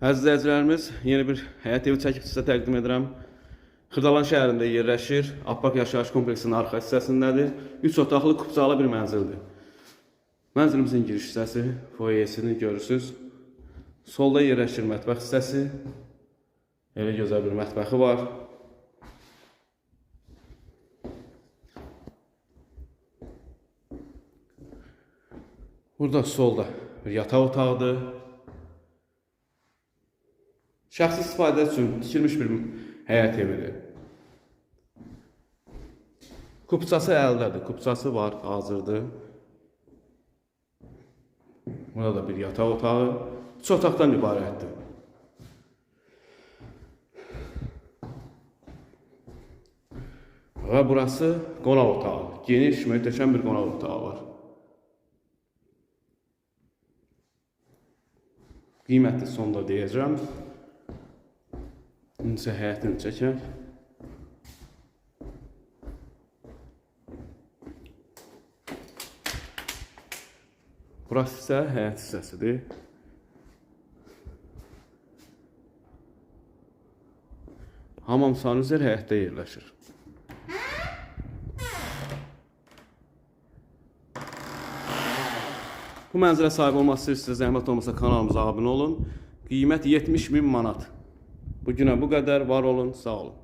Əziz izləyicilərimiz, yeni bir həyat evi çəkib sizə təqdim edirəm. Xırdalan şəhərində yerləşir, Abpak yaşayış kompleksinin arxa hissəsindədir. 3 otaqlı kubcalı bir mənzildir. Mənzilimizin giriş hissəsi, foyesini görürsünüz. Solda yerləşir mətbəx hissəsi. Elə gözəl bir mətbəxi var. Burada solda bir yataq otağıdır. Şəxsi istifadə üçün tikilmiş bir həyat evidir. Kupçası əldədir, kupçası var, hazırdır. Burada da bir yataq otağı, 3 otaqdan ibarətdir. Və burası qonaq otağı, geniş, möhtəşəm bir qonaq otağı var. Qiyməti sonda deyəcəm. İndi həyətini çəkək. Burası isə həyət hissəsidir. Hamam sanuzer həyətdə yerləşir. Bu mənzilə sahib olmaq istəyirsiniz, zəhmət olmasa kanalımıza abunə olun. Qiymət 70.000 manat. Bugünə bu qədər, var olun, sağ olun.